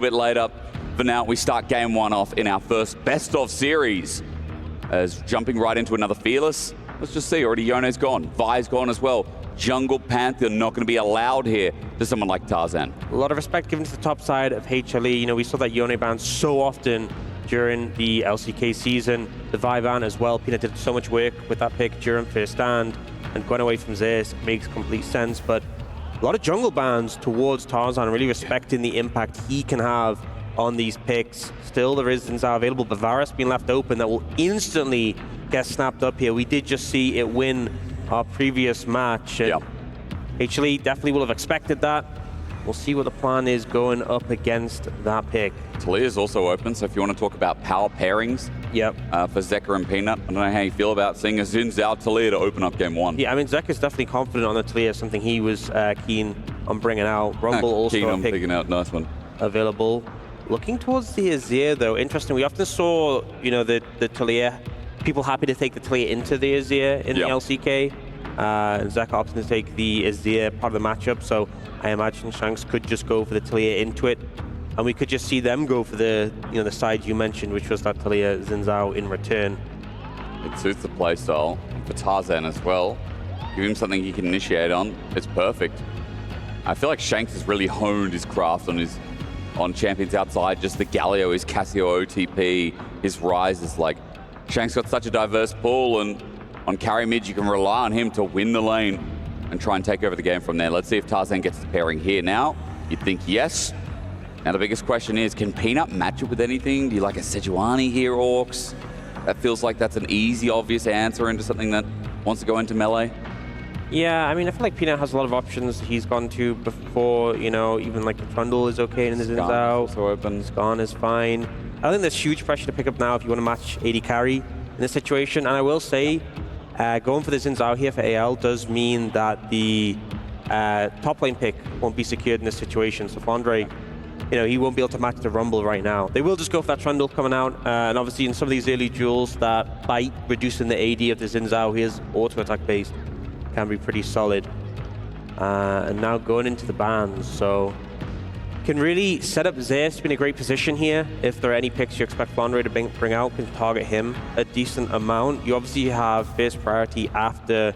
bit later. For now, we start game one off in our first best of series. As jumping right into another Fearless. Let's just see, already Yone's gone. Vi's gone as well. Jungle Panther not going to be allowed here to someone like Tarzan. A lot of respect given to the top side of HLE. You know, we saw that Yone ban so often during the LCK season. The Vi ban as well. Peanut did so much work with that pick during first stand. And going away from Zeus makes complete sense. But a lot of jungle bans towards Tarzan, really respecting the impact he can have on these picks. Still, there is Zinzao available, but Varus being left open that will instantly get snapped up here. We did just see it win our previous match. And HLE definitely will have expected that. We'll see what the plan is going up against that pick. Talia is also open, so if you want to talk about power pairings for Zeka and Peanut, I don't know how you feel about seeing a Zinzao Talia to open up game one. Yeah, I mean, Zeka's definitely confident on the Talia, something he was keen on bringing out. Rumble also keen on picking out, nice one. Available. Looking towards the Azir, though, interesting. We often saw, you know, the Talia, people happy to take the Talia into the Azir in the LCK. And Zeka opting to take the Azir part of the matchup, so I imagine Shanks could just go for the Talia into it. And we could just see them go for the, you know, the side you mentioned, which was that Talia Zinzao in return. It suits the playstyle for Tarzan as well. Give him something he can initiate on. It's perfect. I feel like Shanks has really honed his craft on champions outside. Just the Galio, his Cassio OTP, his Rise is like, Shanks got such a diverse pool, and on carry mid you can rely on him to win the lane and try and take over the game from there. Let's see if Tarzan gets the pairing here now. You'd think yes. Now the biggest question is, can Peanut match it with anything? Do you like a Sejuani here, Orcs? That feels like that's an easy, obvious answer into something that wants to go into melee. Yeah, I mean, I feel like Peanut has a lot of options he's gone to before, you know, even like the Trundle is okay in the Zinzao. So open. Skarn is fine. I think there's huge pressure to pick up now if you want to match AD carry in this situation. And I will say, going for the Zinzao here for AL does mean that the top lane pick won't be secured in this situation. So Flandre, you know, he won't be able to match the Rumble right now. They will just go for that Trundle coming out. And obviously in some of these early duels, that bite reducing the AD of the Zinzao, his auto attack based, can be pretty solid. And now going into the bans, so can really set up Zeus to be in a great position here. If there are any picks you expect Flandre to bring out, can target him a decent amount. You obviously have first priority after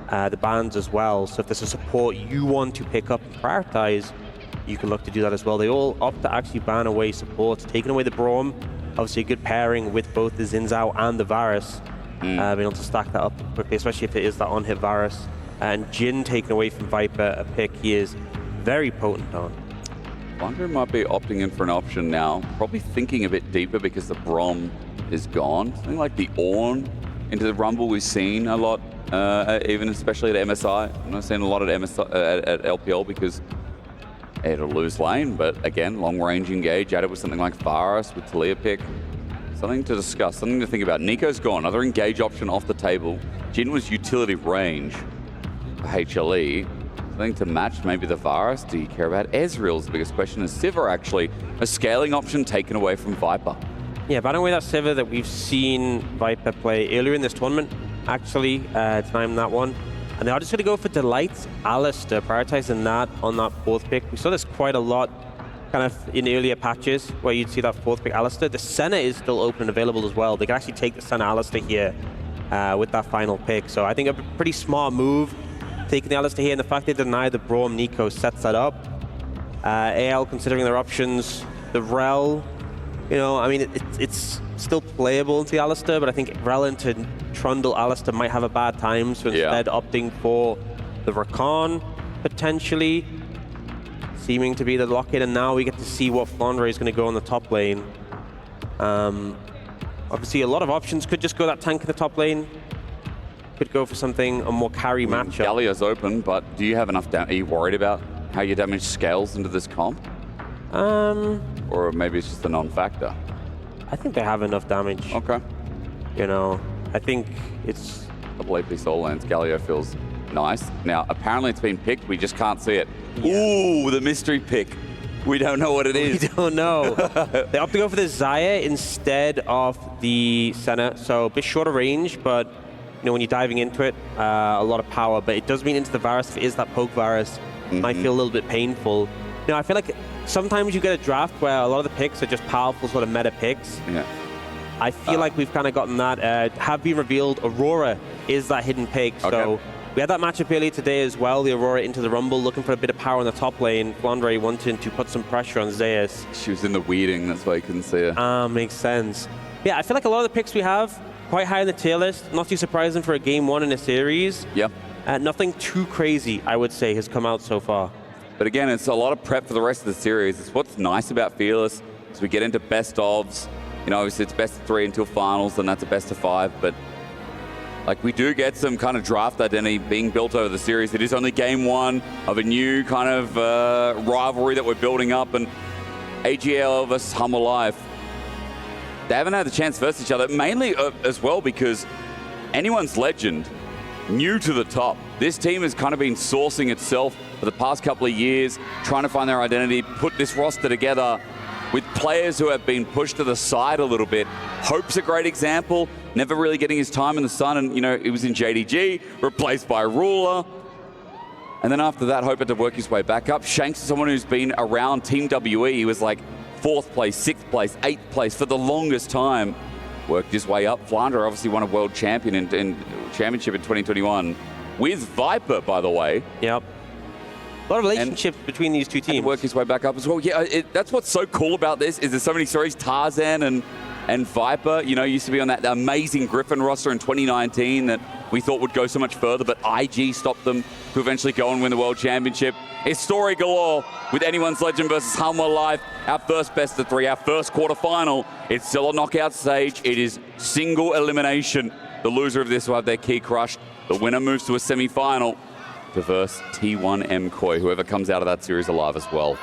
the bans as well. So if there's a support you want to pick up and prioritize, you can look to do that as well. They all opt to actually ban away supports, taking away the Braum. Obviously a good pairing with both the Zinzao and the Varus. Being able to stack that up quickly, especially if it is that on-hit Varus. And Jin taken away from Viper, a pick he is very potent on. Flandre might be opting in for an option now, probably thinking a bit deeper because the Braum is gone. Something like the Ornn into the Rumble we've seen a lot, even especially at MSI. I'm not seeing a lot at at LPL because it'll lose lane, but again, long-range engage, added with something like Varus with Talia pick. Something to discuss, something to think about. Nico's gone, another engage option off the table. Jin was utility range for HLE. Something to match maybe the Varus. Do you care about Ezreal's? The biggest question is Sivir actually. A scaling option taken away from Viper. Yeah, banning away that Sivir that we've seen Viper play earlier in this tournament, actually, time that one. And they are just going to go for Delight Alistair, prioritizing that on that fourth pick. We saw this quite a lot kind of in earlier patches where you'd see that fourth pick Alistair. The Senna is still open and available as well. They can actually take the Senna Alistair here with that final pick. So I think a pretty smart move taking the Alistair here, and the fact they deny the Braum Nico sets that up. AL considering their options, the Rel, you know, I mean, it's still playable into the Alistair, but I think Rel into Trundle Alistair might have a bad time, so instead opting for the Rakan potentially. Seeming to be the lock-in, and now we get to see what Flandre is going to go on the top lane. Obviously, a lot of options. Could just go that tank in the top lane. Could go for something, a more carry matchup. Galio's open, but do you have enough damage? Are you worried about how your damage scales into this comp? Or maybe it's just a non-factor? I think they have enough damage. Okay. You know, I think it's... Double AP Soul Lands, Galio feels nice. Now, apparently it's been picked, we just can't see it. Yeah. Ooh, the mystery pick. We don't know what it is. We don't know. They opt to go for the Xayah instead of the Senna. So a bit shorter range, but you know, when you're diving into it, a lot of power. But it does mean into the Varus. If it is that poke Varus, might feel a little bit painful. You know, I feel like sometimes you get a draft where a lot of the picks are just powerful sort of meta picks. Yeah. I feel like we've kind of gotten that. Have been revealed, Aurora is that hidden pick. Okay. So we had that matchup earlier today as well, the Aurora into the Rumble, looking for a bit of power in the top lane. Flandre wanting to put some pressure on Zeus. She was in the weeding, that's why you couldn't see her. Makes sense. Yeah, I feel like a lot of the picks we have, quite high in the tier list. Not too surprising for a game 1 in a series. Yeah. Nothing too crazy, I would say, has come out so far. But again, it's a lot of prep for the rest of the series. It's what's nice about Fearless as we get into best ofs. You know, obviously it's best of 3 until finals, and that's a best of 5. But like we do get some kind of draft identity being built over the series. It is only game 1 of a new kind of rivalry that we're building up, and AGL versus Humble Life. They haven't had the chance versus each other, mainly as well because anyone's legend, new to the top. This team has kind of been sourcing itself for the past couple of years, trying to find their identity, put this roster together with players who have been pushed to the side a little bit. Hope's a great example, never really getting his time in the sun, and you know, he was in JDG, replaced by Ruler. And then after that, Hope had to work his way back up. Shanks is someone who's been around Team WE. He was like 4th place, 6th place, 8th place for the longest time. Worked his way up. Flandre obviously won a world champion in championship in 2021 with Viper, by the way. Yep. A lot of relationships between these two teams. Work his way back up as well. Yeah, that's what's so cool about this is there's so many stories. Tarzan and Viper, you know, used to be on that amazing Griffin roster in 2019 that we thought would go so much further, but IG stopped them to eventually go and win the world championship. It's story galore with Anyone's Legend versus Humble Life. Our first best of 3, our first quarterfinal. It's still a knockout stage. It is single elimination. The loser of this will have their key crushed. The winner moves to a semi-final to verse T1 MCoy, whoever comes out of that series alive as well.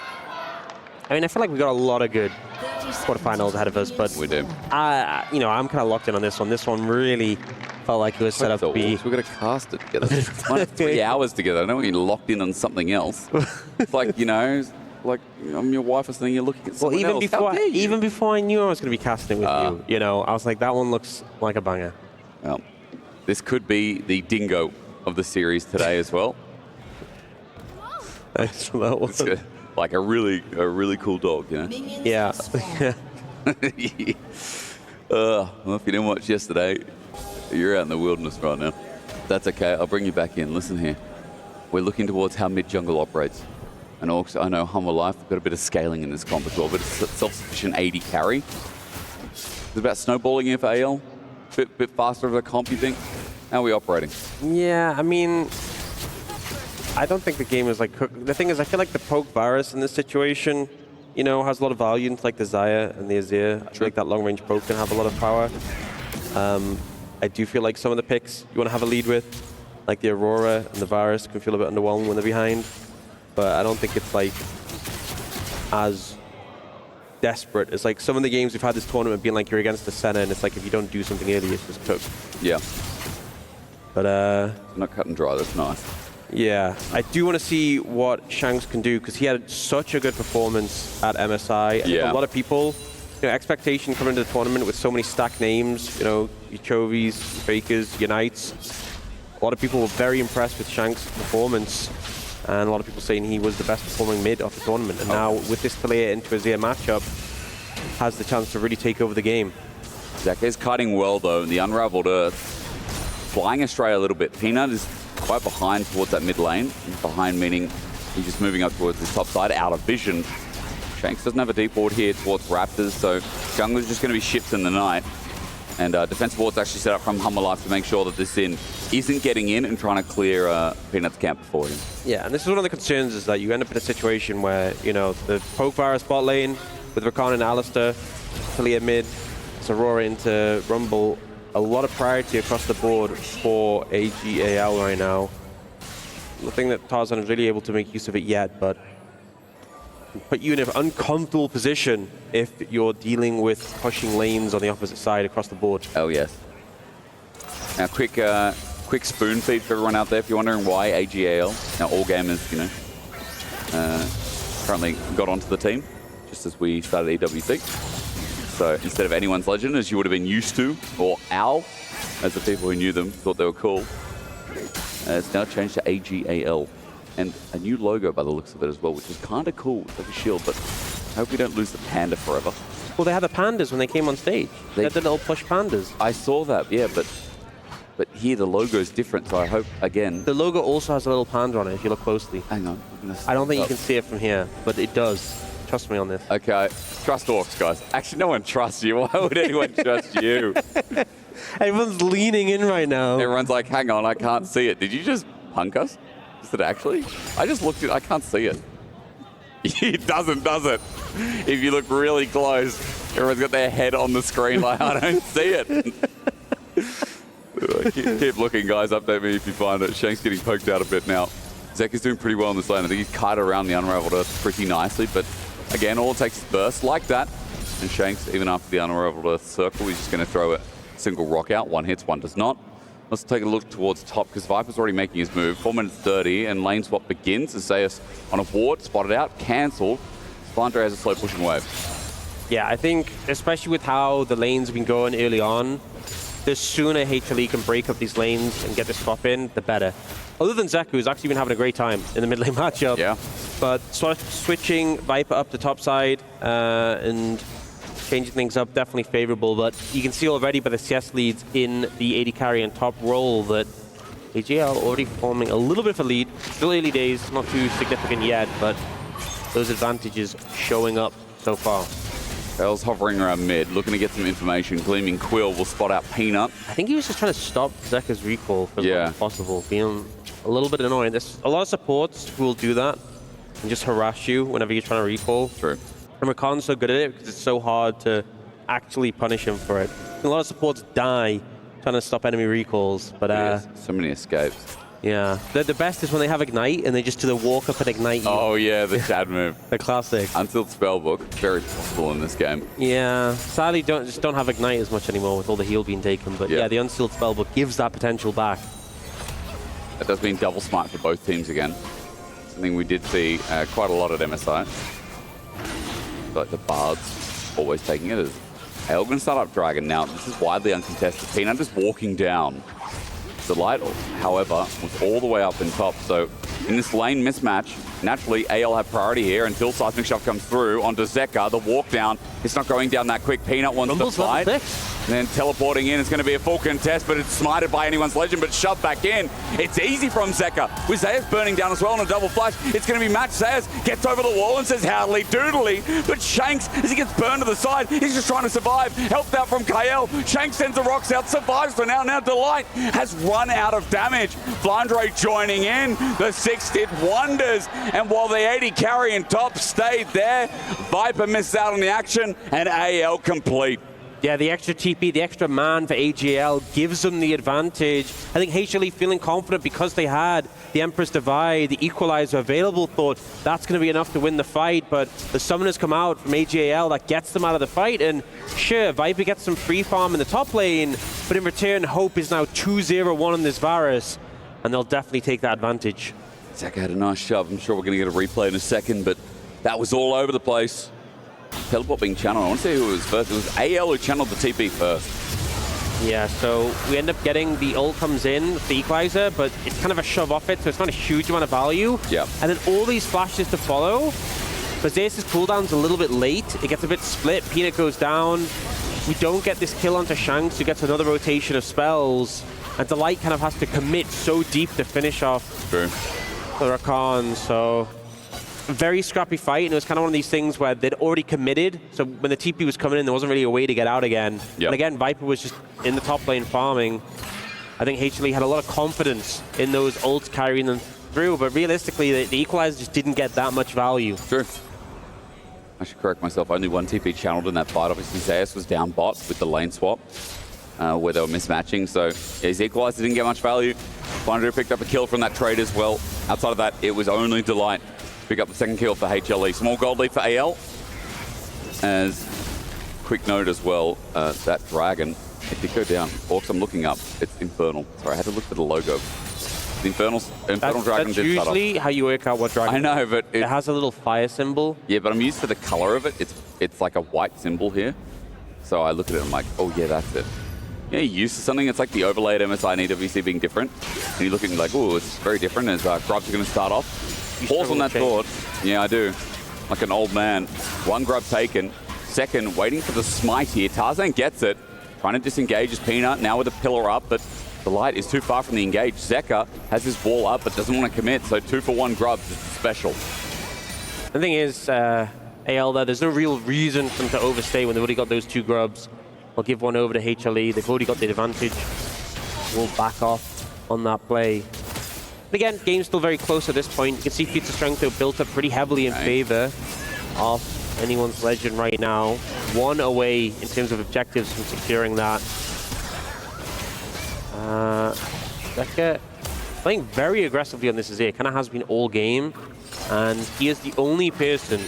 I mean, I feel like we got a lot of good quarterfinals ahead of us, but we do. You know, I'm kind of locked in on this one. This one really felt like it was set up to be. We're going to cast it together. It's like 3 hours together. I know we're locked in on something else. It's like, you know, like I'm your wife or something, you're looking at someone else. Even before I knew I was going to be casting with you know, I was like, that one looks like a banger. Well, this could be the dingo of the series today as well. Thanks for that one. It's like a really cool dog, you know? Yeah. Well, if you didn't watch yesterday, you're out in the wilderness right now. That's okay, I'll bring you back in. Listen here. We're looking towards how mid-jungle operates. And also, I know Humble Life, we've got a bit of scaling in this comp as well, but it's a self-sufficient 80 carry. It's about snowballing here for AL. Bit faster of a comp, you think? How are we operating? Yeah, I mean, I don't think the game is like cooked. The thing is, I feel like the poke virus in this situation, you know, has a lot of value into like the Xayah and the Azir. I feel like that long-range poke can have a lot of power. I do feel like some of the picks you want to have a lead with, like the Aurora and the Virus, can feel a bit underwhelming when they're behind. But I don't think it's like as desperate. It's like some of the games we've had this tournament being like you're against the Senna, and it's like if you don't do something early, it's just cooked. Yeah. But not cut and dry, that's nice. Yeah, I do want to see what Shanks can do because he had such a good performance at MSI. Yeah. A lot of people, you know, expectation coming into the tournament with so many stacked names, you know, your Chovies, Fakers, your Knights. A lot of people were very impressed with Shanks' performance, and a lot of people saying he was the best performing mid of the tournament. And now with this Talia into Azir matchup, has the chance to really take over the game. Zach is kiting well though in the Unraveled Earth. Flying astray a little bit. Peanut is quite behind towards that mid lane. Behind meaning he's just moving up towards the top side, out of vision. Shanks doesn't have a deep ward here towards Raptors, so jungler's just going to be shipped in the night. And defensive ward's actually set up from Humble Life to make sure that this Sin isn't getting in and trying to clear Peanut's camp before him. Yeah, and this is one of the concerns, is that you end up in a situation where, you know, the poke virus bot lane with Rakan and Alistair, Talia mid, Aurora into Rumble. A lot of priority across the board for AGAL right now. Nothing that Tarzan is really able to make use of it yet, but put you in an uncomfortable position if you're dealing with pushing lanes on the opposite side across the board. Oh yes. Now quick spoon feed for everyone out there if you're wondering why AGAL. Now all gamers, you know, currently got onto the team just as we started EWC. So instead of Anyone's Legend, as you would have been used to, or OWL, as the people who knew them thought they were cool, it's now changed to AGAL. and a new logo by the looks of it as well, which is kind of cool. It's like a shield, but I hope we don't lose the panda forever. Well, they had the pandas when they came on stage. They had the little plush pandas. I saw that, yeah, but here the logo is different, so I hope, again... The logo also has a little panda on it, if you look closely. Hang on. I don't think you can see it from here, but it does. Trust me on this. Okay, trust orcs, guys. Actually, no one trusts you. Why would anyone trust you? Everyone's leaning in right now. Everyone's like, hang on, I can't see it. Did you just punk us? Is it actually? I just looked at it. I can't see it. It doesn't, does it? If you look really close, everyone's got their head on the screen like, I don't see it. Keep looking, guys. Update me if you find it. Shank's getting poked out a bit now. Zek is doing pretty well in this lane. I think he's kited around the Unraveled Earth pretty nicely, but again, all it takes is burst like that. And Shanks, even after the Unraveled Earth circle, he's just going to throw a single rock out. One hits, one does not. Let's take a look towards top, because Viper's already making his move. 4 minutes 30, and lane swap begins. Zeus on a ward, spotted out, cancelled. Splanter has a slow pushing wave. Yeah, I think, especially with how the lanes have been going early on, the sooner HLE can break up these lanes and get the swap in, the better. Other than Zeku, who's actually been having a great time in the mid lane matchup. Yeah. But sort of switching Viper up the top side and changing things up, definitely favorable. But you can see already by the CS leads in the AD carry and top role that AGL already forming a little bit of a lead. Still early days, not too significant yet, but those advantages showing up so far. Bell's hovering around mid, looking to get some information. Gleaming Quill will spot out Peanut. I think he was just trying to stop Zeka's recall for as long as possible, being a little bit annoying. There's a lot of supports who will do that and just harass you whenever you're trying to recall. True. And Rakan's so good at it because it's so hard to actually punish him for it. A lot of supports die trying to stop enemy recalls, but so many escapes. Yeah, the best is when they have Ignite and they just do the walk up and Ignite you. Oh yeah, the Chad move. The classic. Unsealed Spellbook, very possible in this game. Yeah, sadly just don't have Ignite as much anymore with all the heal being taken, but yeah, the Unsealed Spellbook gives that potential back. That does mean double smite for both teams again. Something we did see quite a lot at MSI. Like the Bards always taking it. Hale going to start up Dragon now. This is widely uncontested. Peanut just walking down. Delight, however, was all the way up in top. So in this lane mismatch, naturally AL have priority here until Seismic Shove comes through onto Zeka. The walk down, it's not going down that quick. Peanut wants Rumble's to fight. And then teleporting in, it's going to be a full contest, but it's smited by anyone's legend, but shoved back in. It's easy from Zeka. With Zayas burning down as well on a double flash, it's going to be matched. Zayas gets over the wall and says howdy doodly, but Shanks, as he gets burned to the side, he's just trying to survive. Helped out from Kael. Shanks sends the rocks out, survives for now. Now Delight has run out of damage. Blind Ray joining in. The 6 did wonders, and while the 80 carry and top stayed there, Viper missed out on the action, and AL complete. Yeah, the extra TP, the extra man for AGL gives them the advantage. I think HLE feeling confident because they had the Empress Divide, the Equalizer available, thought that's going to be enough to win the fight, but the Summoners come out from AGL that gets them out of the fight, and sure, Viper gets some free farm in the top lane, but in return, Hope is now 2-0-1 on this Varus, and they'll definitely take that advantage. Zeka had a nice shove. I'm sure we're going to get a replay in a second, but that was all over the place. Teleport being channeled. I want to see who was first. It was AL who channeled the TP first. Yeah, so we end up getting the ult comes in, the Equalizer, but it's kind of a shove off it, so it's not a huge amount of value. Yeah. And then all these flashes to follow. But Zeus' cooldown's a little bit late. It gets a bit split. Peanut goes down. We don't get this kill onto Shanks, who gets another rotation of spells. And Delight kind of has to commit so deep to finish off True. the Rakan, so very scrappy fight, and it was kind of one of these things where they'd already committed, so when the TP was coming in, there wasn't really a way to get out again. Yep. And again, Viper was just in the top lane farming. I think HLE had a lot of confidence in those ults carrying them through, but realistically, the Equalizer just didn't get that much value. True. I should correct myself. Only one TP channeled in that fight. Obviously, Zeus was down bot with the lane swap, where they were mismatching, so yeah, his Equalizer didn't get much value. Bondrew picked up a kill from that trade as well. Outside of that, it was only Delight. Pick up the second kill for HLE. Small gold lead for AL. As quick note as well, that dragon, it did go down. Orcs, I'm looking up. It's Infernal. Sorry, I had to look for the logo. The Infernal Dragon that's did start off. usually how you work out what dragon. I know, but it has a little fire symbol. Yeah, but I'm used to the color of it. It's like a white symbol here. So I look at it and I'm like, oh yeah, that's it. you're used to something. It's like the overlay at MSI and EWC being different. And you're looking like, oh, it's very different as grubs are going to start off. Pause on that thought. Yeah, I do. Like an old man. One grub taken. Second, waiting for the smite here. Tarzan gets it. Trying to disengage his Peanut. Now with a pillar up, but the light is too far from the engage. Zeka has his wall up, but doesn't want to commit. So 2 for 1 grubs is special. The thing is, AL there, there's no real reason for them to overstay when they've already got those 2 grubs. I'll give one over to HLE. They've already got the advantage. We'll back off on that play. But again, game's still very close at this point. You can see feats of strength are built up pretty heavily in favor of anyone's legend right now. 1 away in terms of objectives from securing that. Zeka playing very aggressively on this Azir. Kind of has been all game. And he is the only person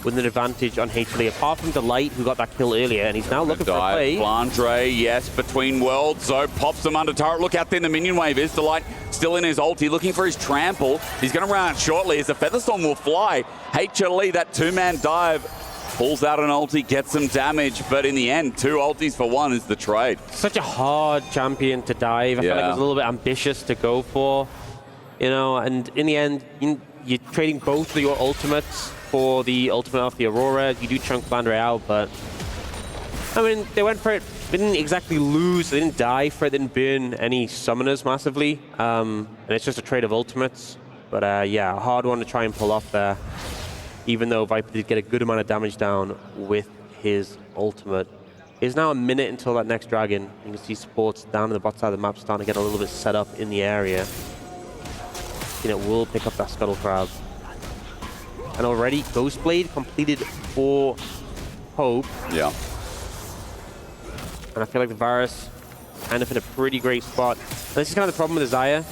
with an advantage on HLE, apart from Delight, who got that kill earlier, and he's now looking for a play. Flandre, yes, between worlds, so pops him under turret. Look out there, the minion wave is Delight still in his ulti, looking for his trample. He's going to run out shortly as the Featherstorm will fly. HLE, that 2-man dive, pulls out an ulti, gets some damage, but in the end, 2 ultis for 1 is the trade. Such a hard champion to dive. I feel like it was a little bit ambitious to go for, you know, and in the end, you're trading both of your ultimates for the ultimate off the Aurora. You do chunk Flandre out, but I mean, they went for it. They didn't exactly lose. They didn't die for it. They didn't burn any summoners massively. And it's just a trade of ultimates. But yeah, a hard one to try and pull off there. Even though Viper did get a good amount of damage down with his ultimate. It's now a minute until that next dragon. You can see supports down in the bot side of the map starting to get a little bit set up in the area. And it will pick up that Scuttle Crab. And already Ghostblade completed for Hope. Yeah. And I feel like the Varus kind of in a pretty great spot. And this is kind of the problem with the Xayah,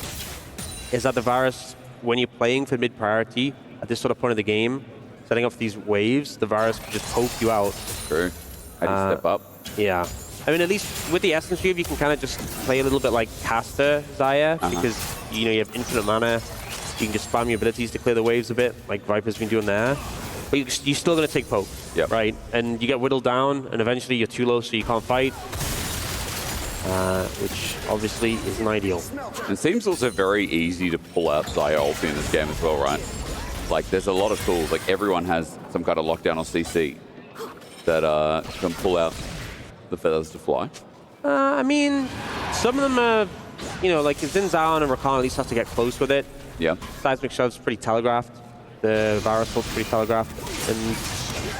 is that the Varus, when you're playing for mid priority at this sort of point of the game, setting up these waves, the Varus can just poke you out. True. How do you step up? Yeah. I mean, at least with the Essence Wave, you can kind of just play a little bit like caster Xayah, because you know you have infinite mana. You can just spam your abilities to clear the waves a bit, like Viper's been doing there. But you're still going to take poke, right? And you get whittled down, and eventually you're too low, so you can't fight. Which obviously isn't ideal. It seems also very easy to pull out Xayah ulti in this game as well, right? Like, there's a lot of tools. Like, everyone has some kind of lockdown or CC that can pull out the feathers to fly. I mean, some of them are, you know, like Xin Zhao and Rakan at least have to get close with it. Yeah. Seismic Shove's pretty telegraphed. The Varus ult's pretty telegraphed. And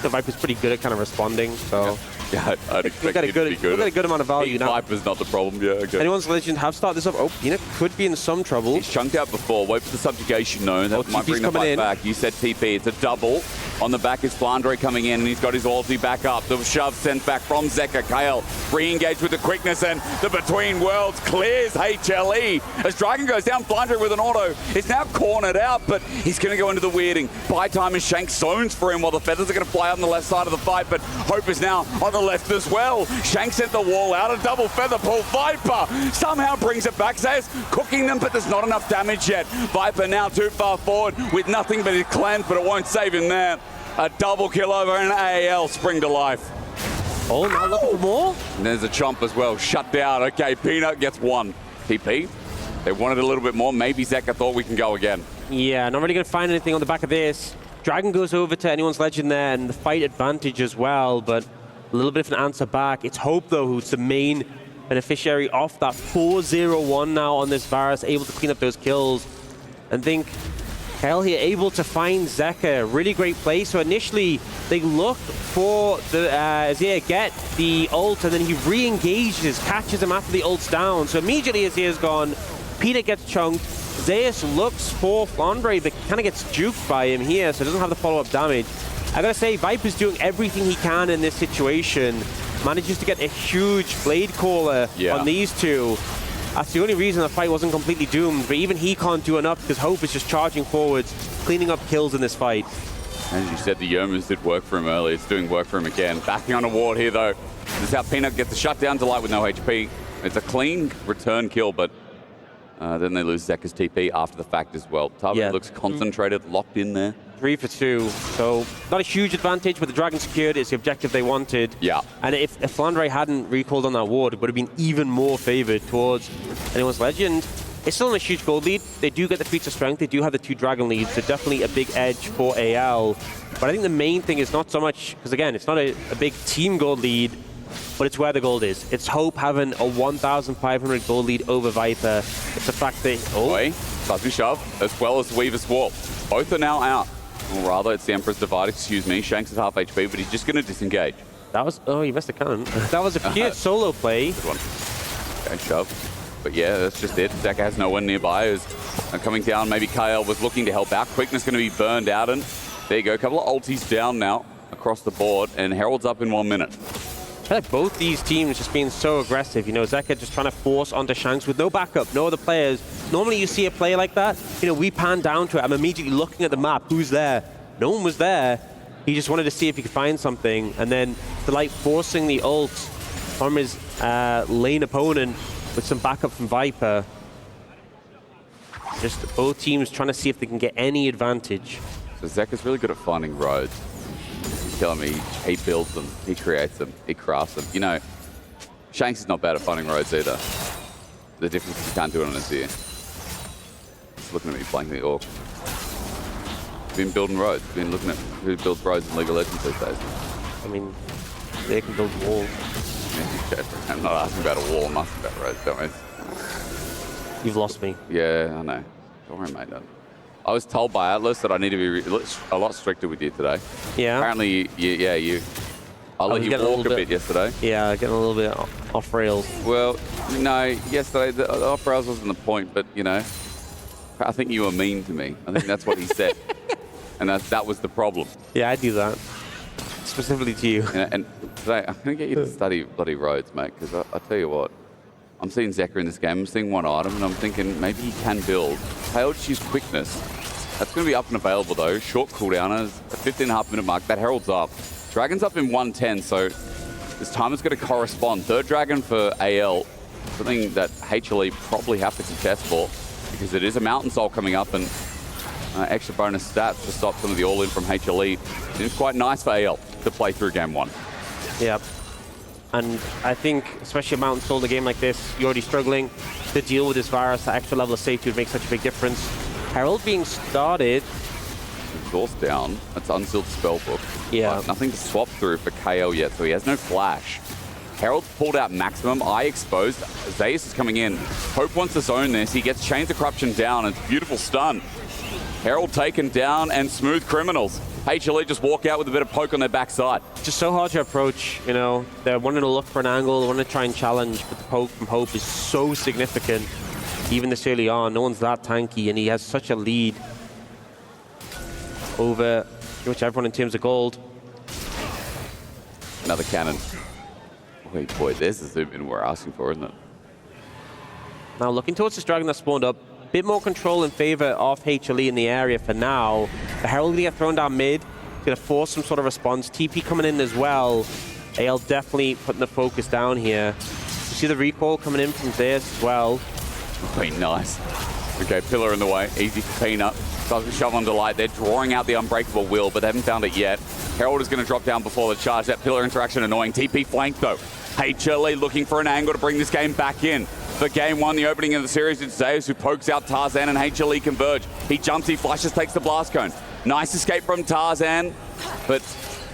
the Viper's pretty good at kind of responding, so... Yeah, I'd expect it to be good. We've got a good amount of value now. Viper's not the problem, yeah, okay. Anyone's Legend have started this up. Oh, Peanut could be in some trouble. He's chunked out before. Wait for the subjugation, no. That might bring the fight back. You said TP. It's a double. On the back is Flandre coming in, and he's got his ulti back up. The shove sent back from Zeka. Kale re-engaged with the quickness, and the Between Worlds clears HLE. As Dragon goes down, Flandre with an auto. It's now cornered out, but he's going to go into the weirding. Buy time and Shank zones for him while the feathers are going to fly out on the left side of the fight, but Hope is now on the left as well. Shank sent the wall out, a double feather pull. Viper somehow brings it back. Zayas cooking them, but there's not enough damage yet. Viper now too far forward with nothing but his cleanse, but it won't save him there. A double kill over an AAL spring to life. Oh, now looking for more? And there's a chomp as well, shut down. Okay, Peanut gets 1. TP, they wanted a little bit more. Maybe Zeka thought we can go again. Yeah, not really going to find anything on the back of this. Dragon goes over to anyone's Legend there, and the fight advantage as well, but a little bit of an answer back. It's Hope, though, who's the main beneficiary of that 4-0-1 now on this Varus, able to clean up those kills. And think, hell, here able to find Zeka. Really great play. So initially, they look for the Azir, get the ult, and then he re-engages, catches him after the ult's down. So immediately Azir's gone. Peter gets chunked. Zeus looks for Flandre, but kind of gets juked by him here, so doesn't have the follow-up damage. I gotta say, Viper's doing everything he can in this situation. Manages to get a huge blade caller on these two. That's the only reason the fight wasn't completely doomed, but even he can't do enough because Hope is just charging forwards, cleaning up kills in this fight. As you said, the Yomas did work for him earlier. It's doing work for him again. Backing on a ward here, though. This is how Peanut gets the shutdown to Light with no HP. It's a clean return kill, but then they lose Zeka's TP after the fact as well. Tarvin looks concentrated, locked in there. 3 for 2. So not a huge advantage, but the Dragon secured is the objective they wanted. Yeah. And if Flandre hadn't recalled on that ward, it would have been even more favored towards anyone's Legend. It's still in a huge gold lead. They do get the feats of strength. They do have the 2 Dragon leads, so definitely a big edge for AL. But I think the main thing is not so much, because again, it's not a big team gold lead, but it's where the gold is. It's Hope having a 1,500 gold lead over Viper. It's the fact that... Fuzzy Shove, as well as Weaver's Wall. Both are now out. Or rather, it's the Emperor's Divide, excuse me. Shanks is half HP, but he's just going to disengage. That was... Oh, you missed a cannon. That was a pure solo play. Good one. Okay, Shove. But yeah, that's just it. Zeka has no one nearby. Is coming down. Maybe Kyle was looking to help out. Quickness going to be burned out. And there you go. A couple of ultis down now across the board. And Herald's up in 1 minute. I feel like both these teams just being so aggressive. You know, Zeka just trying to force onto Shanks with no backup, no other players. Normally you see a play like that, you know, we pan down to it. I'm immediately looking at the map. Who's there? No one was there. He just wanted to see if he could find something. And then Delight forcing the ult from his lane opponent with some backup from Viper. Just both teams trying to see if they can get any advantage. So Zeka's really good at finding roads. He's telling me he builds them, he creates them, he crafts them. You know, Shanks is not bad at finding roads either. The difference is he can't do it on his ear. He's looking at me blankly. Orc. Been building roads. Been looking at who builds roads in League of Legends these days. I mean, they can build walls. I'm not asking about a wall, I'm asking about roads, don't worry. You've lost me. Yeah, I know. Don't worry, mate. I was told by Atlas that I need to be a lot stricter with you today. Yeah? Apparently, I let you walk a bit yesterday. Yeah, getting a little bit off rails. Well, no, yesterday the off rails wasn't the point, but, you know, I think you were mean to me. I think that's what he said. And that was the problem. Yeah, I do that. Specifically to you. And today, I'm going to get you to study bloody roads, mate, because I tell you what, I'm seeing Zeka in this game, I'm seeing one item, and I'm thinking maybe he can build. Hail just use quickness. That's going to be up and available, though. Short cooldown is a 15.5-minute mark. That Herald's up. Dragon's up in 110, so this time is going to correspond. Third Dragon for AL, something that HLE probably have to contest for, because it is a Mountain Soul coming up, and extra bonus stats to stop some of the all-in from HLE. It's quite nice for AL to play through game 1. Yep. And I think, especially a Mountain Soul in a game like this, you're already struggling to deal with this virus. That extra level of safety would make such a big difference. Herald being started. Exhaust down. That's unsealed spellbook. Yeah. But nothing to swap through for KL yet, so he has no flash. Herald's pulled out maximum. Eye exposed. Zeus is coming in. Hope wants to zone this. He gets Chains of Corruption down. It's a beautiful stun. Herald taken down and Smooth Criminals. HLE just walk out with a bit of poke on their backside. Just so hard to approach, you know. They're wanting to look for an angle, they want to try and challenge, but the poke from Hope is so significant. Even this early on, no one's that tanky, and he has such a lead over pretty much everyone in terms of gold. Another cannon. Wait, boy, there's the zoom in we're asking for, isn't it? Now looking towards this Dragon that spawned up, bit more control in favor of HLE in the area for now. The Herald gonna get thrown down mid, gonna force some sort of response. TP coming in as well. AL definitely putting the focus down here. You see the recall coming in from Zeus as well. Been nice. Okay, pillar in the way, easy for Peanut. Doesn't shove on Delight. They're drawing out the Unbreakable Will, but they haven't found it yet. Herald is going to drop down before the charge. That pillar interaction annoying. TP flank though. HLE looking for an angle to bring this game back in. For game 1, the opening of the series, it's Zeus who pokes out Tarzan and HLE converge. He jumps, he flashes, takes the blast cone. Nice escape from Tarzan, but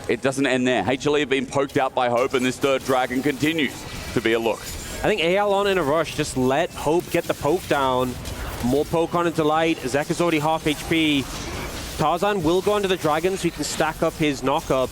it doesn't end there. HLE have been poked out by Hope, and this third Dragon continues to be a look. I think AL on in a rush. Just let Hope get the poke down. More poke on into Light. Zeka's already half HP. Tarzan will go into the Dragon so he can stack up his knock-up.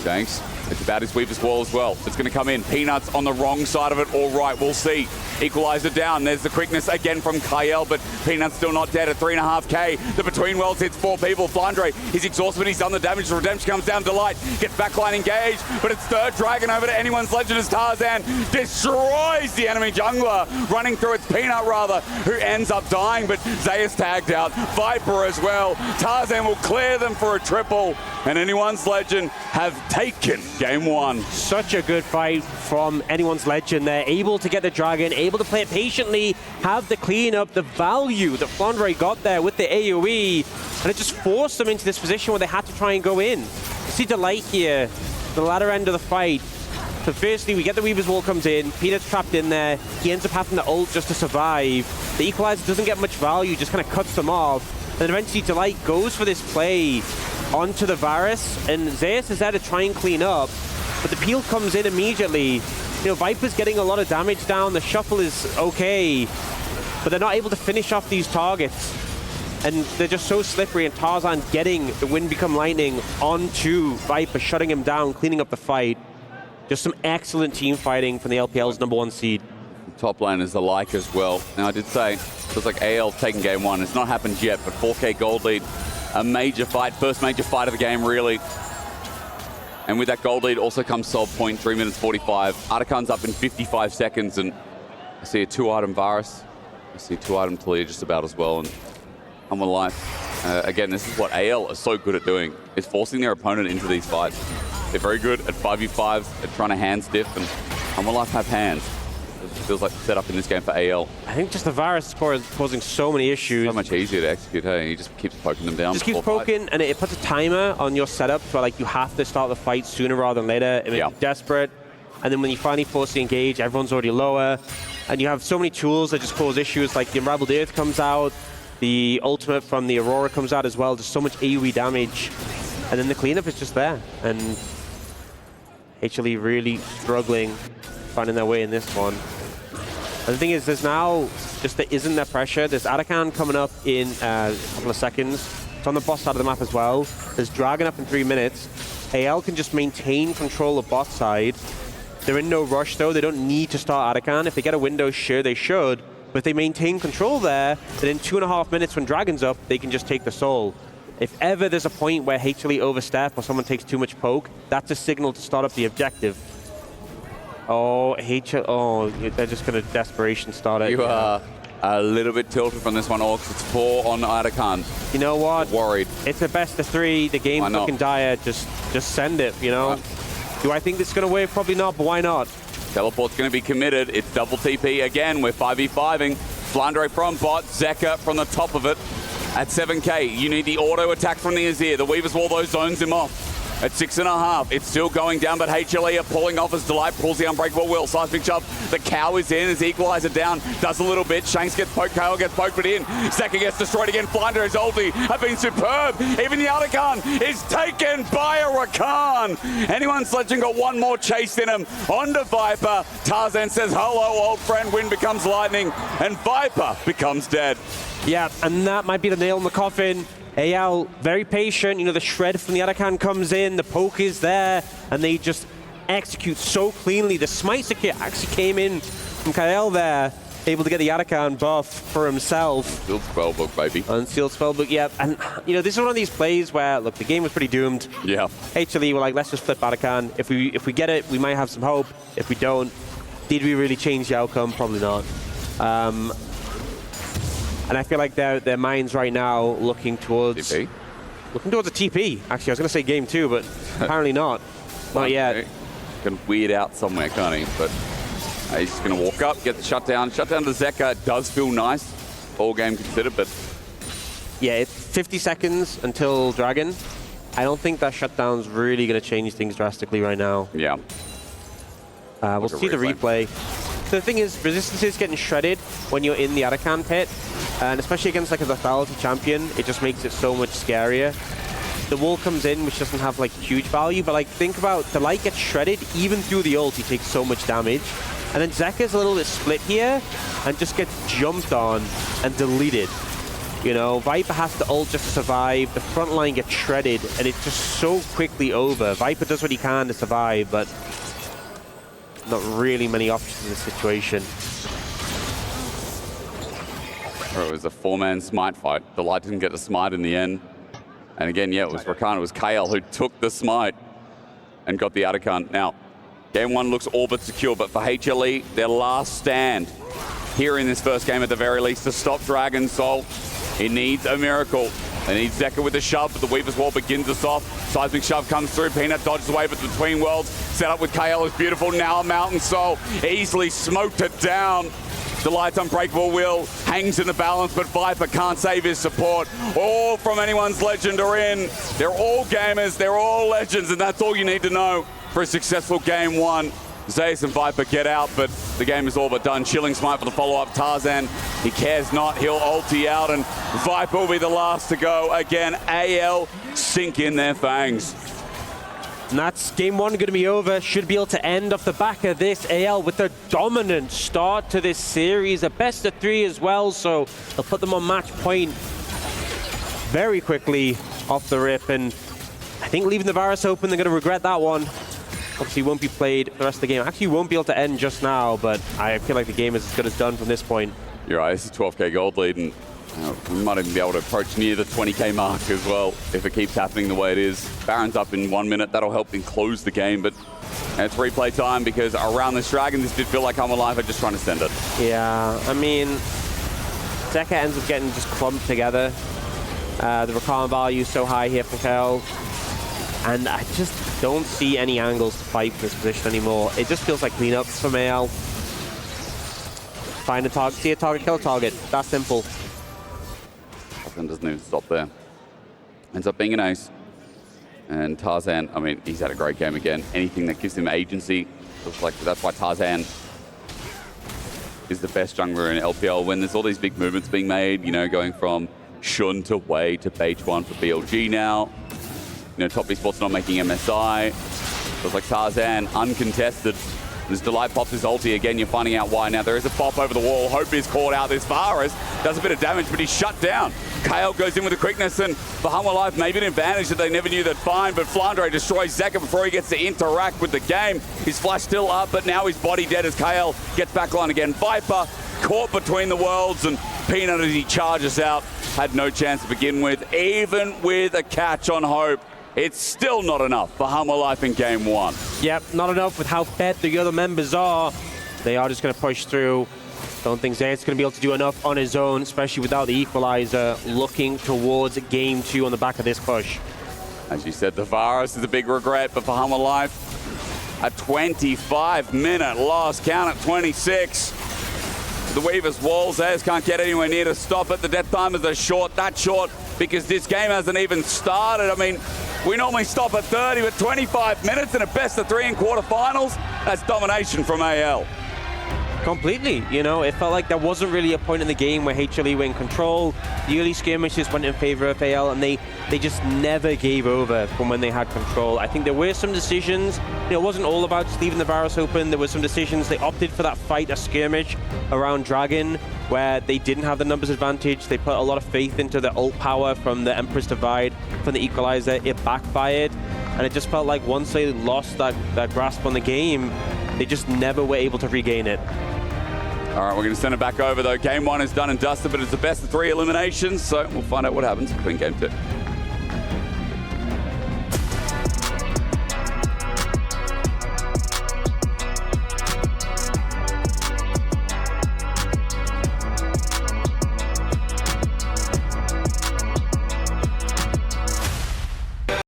Thanks. It's about his Weaver's Wall as well. It's going to come in. Peanuts on the wrong side of it. All right, we'll see. Equalizer down. There's the quickness again from Kyle, but Peanuts still not dead at 3.5k. The Between Worlds hits 4 people. Flandre, he's exhausted, but he's done the damage. Redemption comes down to Light. Gets backline engaged, but it's third Dragon over to anyone's Legend as Tarzan destroys the enemy jungler. Running through its Peanut, rather, who ends up dying, but Zeus tagged out. Viper as well. Tarzan will clear them for a triple, and anyone's Legend have taken Game 1. Such a good fight from anyone's legend there. Able to get the Dragon, able to play it patiently, have the cleanup, the value that Flandre got there with the AoE, and it just forced them into this position where they had to try and go in. You see Delight here, the latter end of the fight. So firstly, we get the Weaver's Wall comes in, Peanut's trapped in there, he ends up having to ult just to survive. The Equalizer doesn't get much value, just kind of cuts them off. And eventually Delight goes for this play onto the Varus, and Zeus is there to try and clean up, but the peel comes in immediately. You know, Viper's getting a lot of damage down, the shuffle is okay, but they're not able to finish off these targets. And they're just so slippery, and Tarzan getting the Wind Become Lightning onto Viper, shutting him down, cleaning up the fight. Just some excellent team fighting from the LPL's #1 seed. Top laners alike as well. Now, I did say, it feels like AL taking game 1. It's not happened yet, but 4K gold lead. A major fight, first major fight of the game, really. And with that gold lead also comes Solve Point, 3 minutes 45. Artican's up in 55 seconds, and I see a 2-item Varus. I see a 2-item Talia just about as well, and I'm alive. Again, this is what AL are so good at doing, is forcing their opponent into these fights. They're very good at 5v5s, at trying to hand stiff, and Life have hands. It feels like the setup in this game for AL. I think just the Varus score is causing so many issues. So much easier to execute, hey? He just keeps poking them down. Just keeps poking, and it puts a timer on your setup where like you have to start the fight sooner rather than later. It makes you desperate. And then when you finally force the engage, everyone's already lower. And you have so many tools that just cause issues, like the Unraveled Earth comes out, the ultimate from the Aurora comes out as well, just so much AoE damage. And then the cleanup is just there. And HLE really struggling, finding their way in this one. And the thing is, there's now just there isn't that pressure. There's Arakan coming up in a couple of seconds. It's on the boss side of the map as well. There's Dragon up in 3 minutes. AL can just maintain control of bot side. They're in no rush though. They don't need to start Arakan. If they get a window, sure they should. But if they maintain control there, then in 2.5 minutes when Dragon's up, they can just take the soul. If ever there's a point where HLE overstep or someone takes too much poke, that's a signal to start up the objective. Oh, they're just going to desperation start it. You are a little bit tilted from this one, Orcs. It's 4 on Arakan. You know what? You're worried. It's a best of 3. The game's looking dire. Just send it, you know? Do I think this is going to work? Probably not, but why not? Teleport's going to be committed. It's double TP again. We're 5v5ing. Flandre from bot, Zeka from the top of it. At 7k, you need the auto attack from the Azir. The Weaver's Wall, though, zones him off. At 6.5, it's still going down, but HLE are pulling off as Delight pulls the Unbreakable Will. Seismic Shove, the cow is in as Equalizer down, does a little bit. Shanks gets poked, Kale gets poked, but in. Zeka gets destroyed again. Flandre, his ulti have been superb. Even the Arakan is taken by a Rakan. Anyone sledging got one more chase in him. Onto Viper. Tarzan says, hello, old friend. Wind becomes lightning, and Viper becomes dead. Yeah, and that might be the nail in the coffin. AL, very patient. You know, the shred from the Arakan comes in, the poke is there, and they just execute so cleanly. The smite actually came in from Kael there, able to get the Arakan buff for himself. Sealed Spellbook, baby. Unsealed Spellbook, yeah. And, you know, this is one of these plays where, look, the game was pretty doomed. Yeah. HLE were like, let's just flip Arakan. If we get it, we might have some hope. If we don't, did we really change the outcome? Probably not. And I feel like their minds right now looking towards TP? Looking towards a TP. Actually, I was going to say game 2, but apparently not. Not yet. Can weird out somewhere, can't he? But he's just going to walk up, get the shutdown. Shutdown to Zeka does feel nice, all game considered, but... Yeah, it's 50 seconds until Dragon. I don't think that shutdown's really going to change things drastically right now. Yeah. We'll see the replay. So the thing is, resistance is getting shredded when you're in the Arakan pit, and especially against like a lethality champion, it just makes it so much scarier. The wall comes in, which doesn't have like huge value, but like think about the light gets shredded even through the ult. He takes so much damage, and then Zeka's a little bit split here and just gets jumped on and deleted. You know, Viper has to ult just to survive. The front line gets shredded, and it's just so quickly over. Viper does what he can to survive, but not really many options in this situation. It was a 4-man smite fight. The light didn't get the smite in the end. And again, yeah, it was Rakan, it was Kael who took the smite and got the Arakan. Now, game 1 looks all but secure, but for HLE, their last stand here in this first game at the very least to stop Dragon's Soul. It needs a miracle. They need Zeka with the shove, but the Weaver's Wall begins us off. Seismic shove comes through. Peanut dodges away, but the Between Worlds set up with KL is beautiful. Now Mountain Soul easily smoked it down. Delight's Unbreakable Will hangs in the balance, but Viper can't save his support. All from anyone's legend are in. They're all gamers, they're all legends, and that's all you need to know for a successful game one. Zeus and Viper get out, but the game is all but done. Chilling Smite for the follow-up. Tarzan, he cares not. He'll ulti out, and Viper will be the last to go. Again, AL sink in their fangs. And that's game one going to be over. Should be able to end off the back of this. AL with a dominant start to this series. A best of 3 as well, so they'll put them on match point very quickly off the rip. And I think leaving the Varus open, they're going to regret that one. Obviously won't be played for the rest of the game. Actually won't be able to end just now, but I feel like the game is as good as done from this point. You're right, this is 12k gold lead, and we might even be able to approach near the 20k mark as well if it keeps happening the way it is. Baron's up in 1 minute, that'll help them close the game, but it's replay time because around this Dragon, this did feel like I'm Alive are just trying to send it. Yeah, I mean, Zeka ends up getting just clumped together. The recall value is so high here from KL. And I just don't see any angles to fight for this position anymore. It just feels like cleanups from AL. Find a target, see a target, kill a target. That simple. Tarzan doesn't even stop there. Ends up being an ace. And Tarzan, I mean, he's had a great game again. Anything that gives him agency, looks like that's why Tarzan is the best jungler in LPL when there's all these big movements being made, you know, going from Shun to Wei to H1 for BLG now. You know, Top Esports not making MSI. Feels like Tarzan uncontested. As Delight pops his ulti again, you're finding out why now. There is a pop over the wall. Hope is caught out. This Varus does a bit of damage, but he's shut down. KL goes in with the quickness, and for Humble Life, maybe an advantage that they never knew they'd find, but Flandre destroys Zeka before he gets to interact with the game. His flash still up, but now he's body dead as KL gets back line again. Viper caught between the worlds, and Peanut as he charges out had no chance to begin with. Even with a catch on Hope, it's still not enough for Humble Life in game one. Yep, not enough with how fed the other members are. They are just going to push through. Don't think Zayat's going to be able to do enough on his own, especially without the equalizer, looking towards game 2 on the back of this push. As you said, the Varus is a big regret, but for Humble Life, a 25-minute loss, count at 26. The Weaver's Wall, Zayas can't get anywhere near to stop it. The death timers are short, that short, because this game hasn't even started. I mean, we normally stop at 30, but 25 minutes in a best of 3 in quarterfinals, that's domination from AL. Completely, you know, it felt like there wasn't really a point in the game where HLE were in control. The early skirmishes went in favor of AL, and they just never gave over from when they had control. I think there were some decisions, you know, it wasn't all about just leaving the Varus open. There were some decisions, they opted for that fight, a skirmish around Dragon, where they didn't have the numbers advantage. They put a lot of faith into the ult power from the Empress Divide, from the equalizer. It backfired, and it just felt like once they lost that grasp on the game, they just never were able to regain it. All right, we're going to send it back over, though. Game 1 is done and dusted, but it's the best of 3 eliminations, so we'll find out what happens between game 2.